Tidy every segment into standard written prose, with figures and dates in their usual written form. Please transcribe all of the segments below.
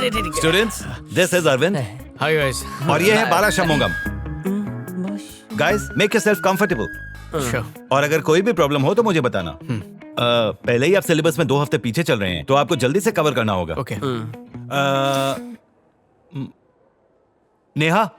Students, this is Arvind hi guys. और ये है Bala Shanmugam. Guys, make yourself comfortable. Sure. और अगर कोई भी प्रॉब्लम हो तो मुझे बताना। पहले ही आप सिलेबस में 2 हफ्ते पीछे चल रहे हैं, तो आपको जल्दी से कवर करना होगा। ओके। Neha,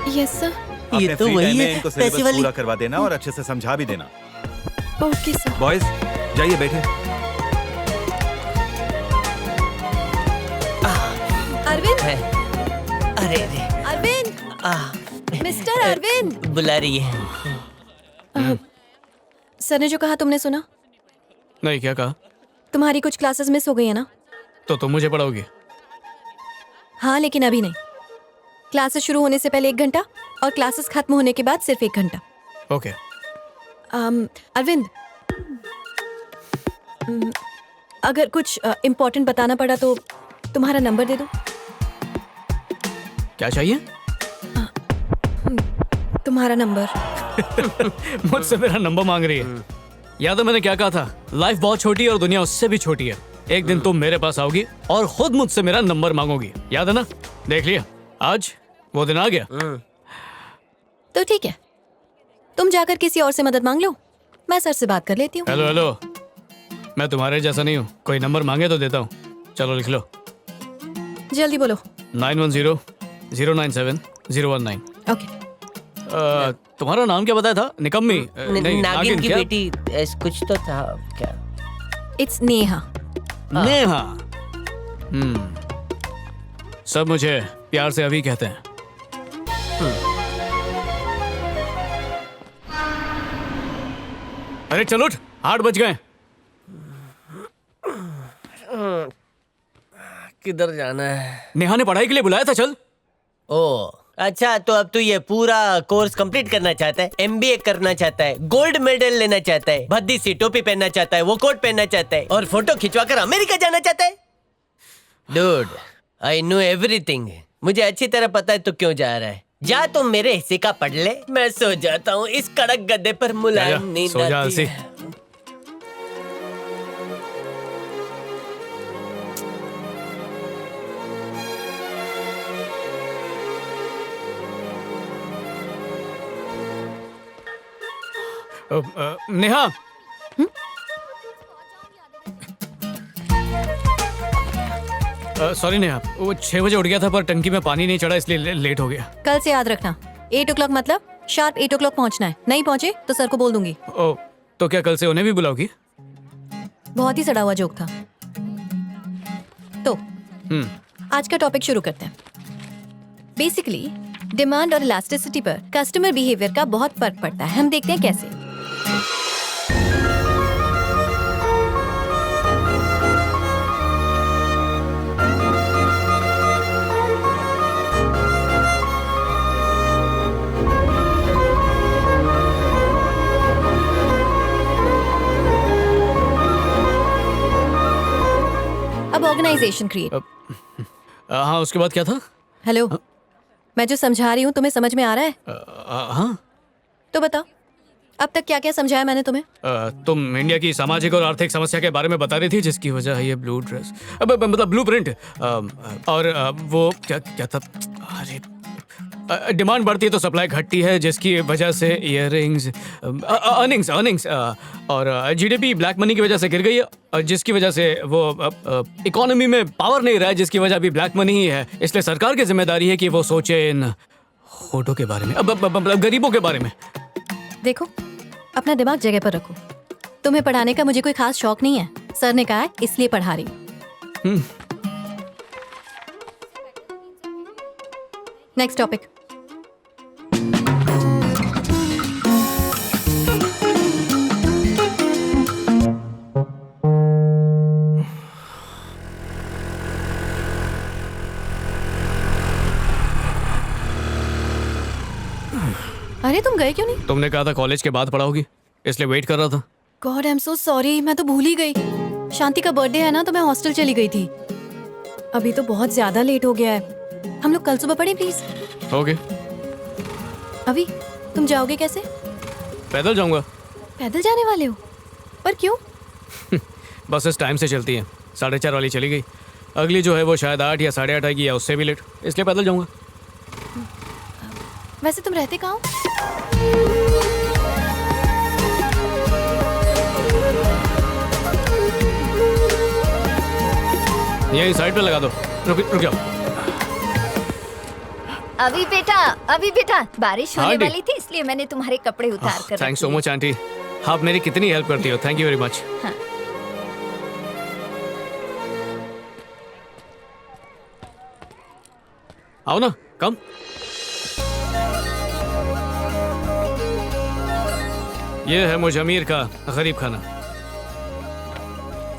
yes sir. अपने ये तो फ्री वही टाइम में है, इनको पैसे सिलेबस वाली। पूरा करवा देना और अच्छे से समझा भी देना। Okay sir. बॉयज, जाइए बैठे। अरविंद, अरे अरे अरविंद, मिस्टर अरविंद। बुला रही है। सर ने जो कहा तुमने सुना? नहीं, क्या कहा? तुम्हारी कुछ क्लासेस मिस हो गई है ना? तो तुम मुझे पढ़ाओगी? हाँ, लेकिन अभी नहीं। क्लासेस शुरू होने से पहले 1 घंटा और क्लासेस खत्म होने के बाद सिर्फ 1 घंटा। ओके। अरविंद, अगर कुछ इम्पोर्टेंट बताना पड़ा तो तुम्हारा नंबर दे दो। क्या चाहिए? तुम्हारा नंबर। मुझसे मेरा नंबर मांग रही है। याद है मैंने क्या कहा था? लाइफ बहुत छोटी है और दुनिया उससे भी छोटी है। एक दिन तुम मेरे पास आओगी और खुद मुझसे मेरा नंबर मांगोगी। याद है ना? देख लिया, आज वो दिन आ गया। तो ठीक है, तुम जाकर किसी और से मदद मांग लो, मैं सर से बात कर लेती हूँ। हेलो हेलो, मैं तुम्हारे जैसा नहीं हूँ। कोई नंबर मांगे तो देता हूँ। चलो लिख लो। जल्दी बोलो। 910097 ओके। तुम्हारा नाम क्या बताया था? निकम्मी? नहीं, नागिन की क्या? बेटी कुछ तो था क्या? इट्स नेहा। नेहा। सब मुझे प्यार से अभी कहते हैं। अरे चलो उठ, 8 बज गए। किधर जाना है? नेहा ने पढ़ाई के लिए बुलाया था, चल। ओ अच्छा, तो अब तू ये पूरा कोर्स कंप्लीट करना चाहता है, एमबीए करना चाहता है, गोल्ड मेडल लेना चाहता है, भद्दी सी टोपी पहनना चाहता है, वो कोट पहनना चाहता है और फोटो खिंचवाकर अमेरिका जाना चाहता है। Dude, I know everything. मुझे अच्छी तरह पता है तू क्यों जा रहा है। जा तुम मेरे हिस्से का पढ़ ले, मैं सो जाता हूँ। इस कड़क गद्दे पर मुलायम नींद सो जा आती अलसी। है। नेहा, सॉरी नेहा, वो 6 बजे उठ गया था पर टंकी में पानी नहीं चढ़ा इसलिए लेट हो गया। कल से याद रखना, 8 o'clock मतलब शार्प 8 o'clock पहुंचना है। नहीं पहुंचे तो सर को बोल दूंगी। ओ, तो क्या कल से उन्हें भी बुलाओगी? बहुत ही सड़ा हुआ जोक था। तो आज का टॉपिक शुरू करते हैं। बेसिकली डिमांड और इलास्टिसिटी पर कस्टमर बिहेवियर का बहुत फर्क पड़ता है। हम देखते हैं कैसे। अब ऑर्गेनाइजेशन क्रिएट। हाँ, उसके बाद क्या था? हेलो, मैं जो समझा रही हूँ तुम्हें समझ में आ रहा है? हाँ। तो बताओ, अब तक क्या क्या समझाया मैंने तुम्हें? तुम इंडिया की सामाजिक और आर्थिक समस्या के बारे में बता रही थी जिसकी वजह है ये ब्लू ड्रेस, मतलब ब्लू प्रिंट। और वो क्या क्या था? अरे, डिमांड बढ़ती है तो सप्लाई घटती है जिसकी वजह से इयररिंग्स, अर्निंग्स और जीडीपी ब्लैक मनी की वजह से गिर गई है और जिसकी वजह से वो इकोनॉमी में पावर नहीं रहा है जिसकी वजह भी ब्लैक मनी ही है। इसलिए सरकार की जिम्मेदारी है कि वो सोचे इन होठों के बारे में, मतलब गरीबों के बारे में। देखो, अपना दिमाग जगह पर रखो। तुम्हें पढ़ाने का मुझे कोई खास शौक नहीं है। सर ने कहा है इसलिए पढ़ा रही हूँ। Next topic. अरे तुम गए क्यों नहीं? तुमने कहा था कॉलेज के बाद पढ़ाओगी, इसलिए वेट कर रहा था। God I am so sorry, मैं तो भूल ही गई। शांति का बर्थडे है ना, तो मैं हॉस्टल चली गई थी। अभी तो बहुत ज्यादा लेट हो गया है। हम लोग कल सुबह पढ़ें प्लीज। ओके। अभी तुम जाओगे कैसे? पैदल जाऊंगा। पैदल जाने वाले हो? पर क्यों? बसेस टाइम से चलती हैं, 4:30 वाली चली गई, अगली जो है वो शायद 8 या 8:30 आएगी या उससे भी लेट, इसलिए पैदल जाऊंगा। वैसे तुम रहते कहाँ हो? यही साइड पे लगा दो। रुक जाओ। अभी बेटा बारिश हाँ, होने आंटी। वाली थी इसलिए मैंने तुम्हारे कपड़े उतार कर थैंक्स सो रख मच आंटी, आप मेरी कितनी हेल्प करती हो, थैंक यू वेरी मच। हाँ। आओ ना, कम। ये है मुजमीर का गरीब खाना।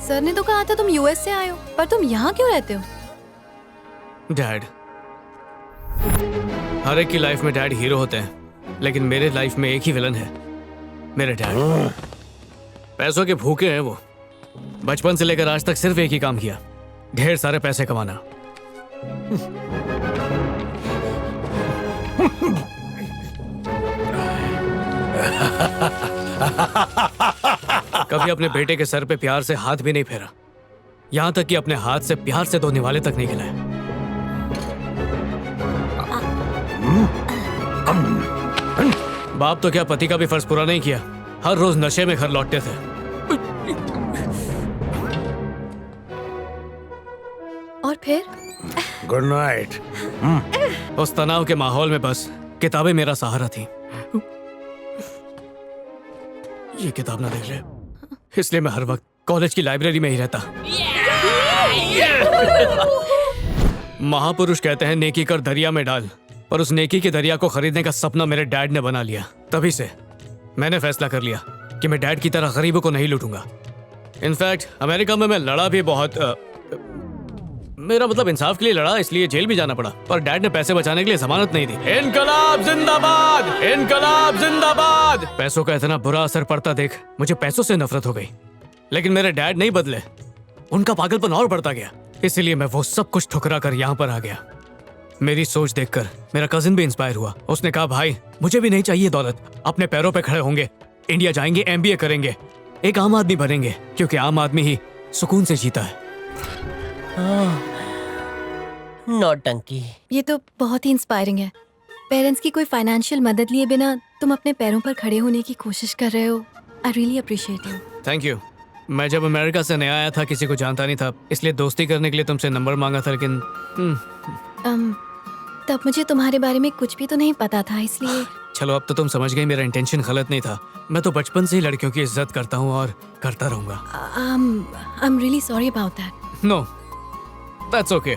सर ने तो कहा था तुम यूएस से आए हो, पर तुम यहाँ क्यों रहते हो? डैड, हर एक की लाइफ में डैड हीरो होते हैं, लेकिन मेरे लाइफ में एक ही विलन है, मेरे डैड। पैसों के भूखे हैं वो, बचपन से लेकर आज तक सिर्फ एक ही काम किया, ढेर सारे पैसे कमाना। कभी अपने बेटे के सर पे प्यार से हाथ भी नहीं फेरा, यहां तक कि अपने हाथ से प्यार से धोने वाले तक नहीं खिलाए। बाप तो क्या पति का भी फर्ज पूरा नहीं किया, हर रोज नशे में घर लौटते थे। और फिर? Good night. उस तनाव के माहौल में बस किताबें मेरा सहारा थी। ये किताब ना देख ले, इसलिए मैं हर वक्त कॉलेज की लाइब्रेरी में ही रहता। महापुरुष कहते हैं नेकी कर दरिया में डाल, पर उस नेकी के दरिया को खरीदने का सपना मेरे डैड ने बना लिया। तभी से मैंने फैसला कर लिया कि मैं डैड की तरह गरीबों को नहीं लूटूंगा। इनफैक्ट अमेरिका में मैं लड़ा भी बहुत, मेरा मतलब इंसाफ के लिए लड़ा, इसलिए जेल भी जाना पड़ा, पर डैड ने पैसे बचाने के लिए जमानत नहीं दी। इनकलाब जिंदाबाद, इनकलाब जिंदाबाद। पैसों का इतना बुरा असर पड़ता देख मुझे पैसों से नफरत हो गई, लेकिन मेरे डैड नहीं बदले, उनका पागलपन और बढ़ता गया, इसीलिए मैं वो सब कुछ ठुकरा कर यहाँ पर आ गया। मेरी सोच देखकर मेरा कजिन भी इंस्पायर हुआ, उसने कहा भाई मुझे भी नहीं चाहिए दौलत, अपने पैरों पे खड़े होंगे, इंडिया जाएंगे, MBA करेंगे, एक आम आदमी बनेंगे, क्योंकि आम आदमी ही सुकून से जीता है। नौटंकी। ये तो बहुत ही इंस्पायरिंग है। पेरेंट्स की कोई फाइनेंशियल मदद लिए बिना तुम अपने पैरों पर खड़े होने की कोशिश कर रहे हो। I really appreciate you. Thank you. मैं जब अमेरिका से नया आया था किसी को जानता नहीं था, इसलिए दोस्ती करने के लिए तुमसे नंबर मांगा था, लेकिन तब मुझे तुम्हारे बारे में कुछ भी तो नहीं पता था, इसलिए चलो अब तो तुम समझ गई मेरा इंटेंशन गलत नहीं था। मैं तो बचपन से ही लड़कियों की इज्जत करता हूँ और करता रहूंगा। I am really sorry about that. No, that's okay.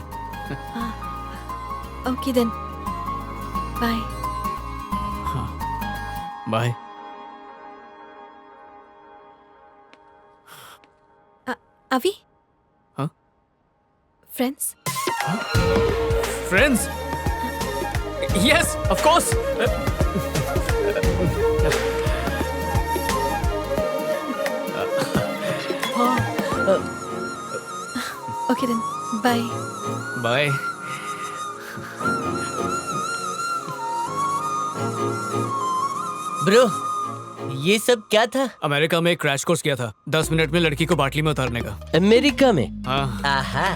Okay then, bye. Bye. अभी? हाँ? Friends? Friends? Yes, of course. Okay then, bye. Bye. Bro, ये सब क्या था? अमेरिका में एक क्रैश कोर्स किया था, 10 मिनट में लड़की को बाटली में उतारने का। अमेरिका में? हाँ। आहा।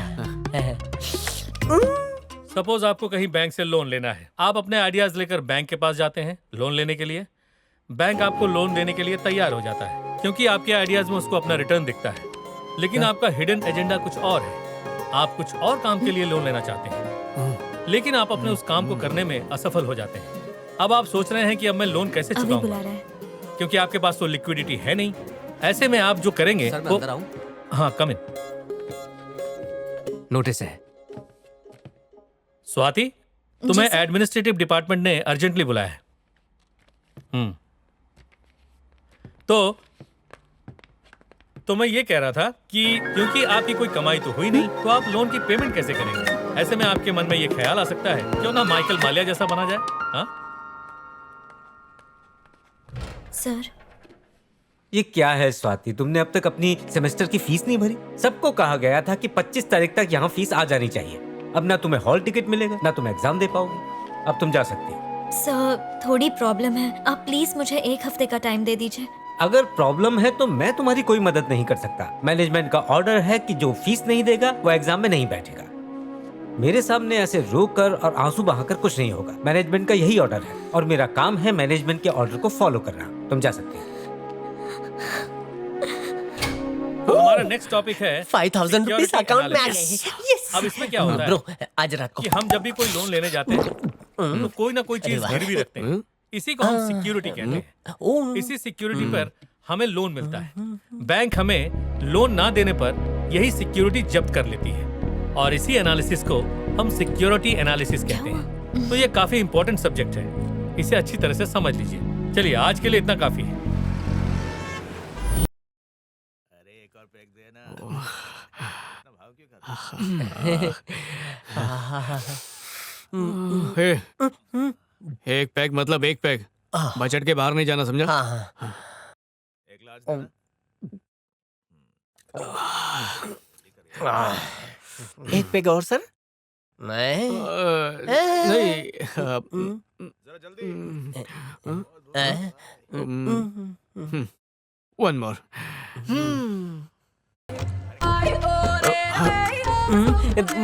सपोज आपको कहीं बैंक से लोन लेना है, आप अपने आइडियाज लेकर बैंक के पास जाते हैं लोन लेने के लिए। बैंक आपको लोन देने के लिए तैयार हो जाता है, क्योंकि आपके आइडियाज में उसको अपना रिटर्न दिखता है। लेकिन आपका हिडन एजेंडा कुछ और है, आप कुछ और काम के लिए लोन लेना चाहते हैं, लेकिन आप अपने उस काम को करने में असफल हो जाते हैं। अब आप सोच रहे हैं कि अब मैं लोन कैसे अभी चुकाऊं, बुला रहा है। क्योंकि आपके पास तो लिक्विडिटी है नहीं। ऐसे में आप जो करेंगे वो, हाँ कम इन। नोटिस है। स्वाति, तुम्हें एडमिनिस्ट्रेटिव डिपार्टमेंट ने अर्जेंटली बुलाया है। तो मैं ये कह रहा था कि क्योंकि आपकी कोई कमाई तो हुई नहीं, तो आप लोन की पेमेंट कैसे करेंगे? ऐसे में आपके मन में ये ख्याल आ सकता है क्यों ना माइकल मालिया जैसा बना जाए। हाँ सर, ये क्या है स्वाति, तुमने अब तक अपनी सेमेस्टर की फीस नहीं भरी? सबको कहा गया था कि 25 तारीख तक यहाँ फीस आ जानी चाहिए। अब ना तुम्हें हॉल टिकट मिलेगा, ना तुम एग्जाम दे पाओगे। अब तुम जा सकती हो। सर थोड़ी प्रॉब्लम है, आप प्लीज मुझे 1 हफ्ते का टाइम दे दीजिए। अगर प्रॉब्लम है तो मैं तुम्हारी कोई मदद नहीं कर सकता। मैनेजमेंट का ऑर्डर है कि जो फीस नहीं देगा वो एग्जाम में नहीं बैठेगा। मेरे सामने ऐसे रोक कर और आंसू बहाकर कुछ नहीं होगा। मैनेजमेंट का यही ऑर्डर है और मेरा काम है मैनेजमेंट के ऑर्डर को फॉलो करना। तुम जा सकते हो। हमारा नेक्स्ट टॉपिक है 5,000 रुपीज security अकाउंट में आ analysis। गए। Yes। अब इसमें क्या होता है ब्रो, आज रात को कि हम जब भी कोई लोन लेने जाते हैं तो कोई ना कोई चीज वाह। गिरवी रखते हैं। इसी को हम सिक्योरिटी कहते हैं। ओ, इसी सिक्योरिटी पर हमें लोन मिलता है। बैंक हमें लोन ना देने पर यही सिक्योरिटी जब्त कर लेती है और इसी एनालिसिस को हम सिक्योरिटी एनालिसिस कहते हैं। तो ये काफी इंपॉर्टेंट सब्जेक्ट है, इसे अच्छी तरह से समझ लीजिए। चलिए आज के लिए इतना काफी है। अरे एक और पैक देना। इतना भाव क्यों करते हो? एक पैक मतलब एक पैक, बजट के बाहर नहीं जाना, समझा? हाँ हाँ। एक लार्ज देना। एक पेग और सर। मैं नहीं, जरा जल्दी। One more.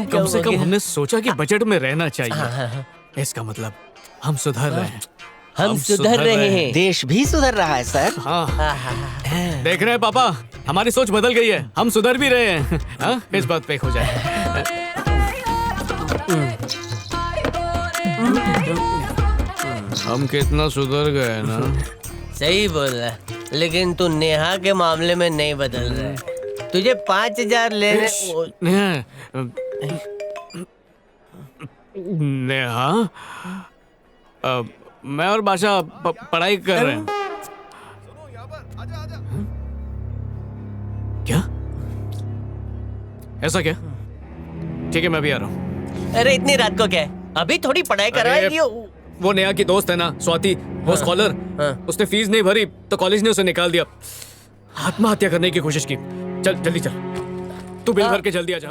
कम से कम हमने सोचा कि बजट में रहना चाहिए। इसका मतलब हम सुधर रहे हैं। हम सुधर रहे हैं, देश भी सुधर रहा है सर। हाँ, देख रहे हैं पापा, हमारी सोच बदल गई है, हम सुधर भी रहे हैं। हाँ, इस बात पे हो जाए। हम कितना सुधर गए ना। सही बोल रहा है, लेकिन तू नेहा के मामले में नहीं बदल रहा है। तुझे 5,000 लेने नेहा, मैं और बादशाह पढ़ाई कर रहे हैं। सुनो यहाँ पर, आजा आजा। क्या? ऐसा क्या? ठीक है, मैं भी आ रहा हूँ। अरे इतनी रात को क्या है? अभी थोड़ी पढ़ाई करवाएगी। वो नेहा की दोस्त है ना, स्वाति, वो स्कॉलर। उसने फीस नहीं भरी तो कॉलेज ने उसे निकाल दिया। आत्महत्या करने की कोशिश की। चल जल्दी चल, तू बिल भर के जल्दी आ जा।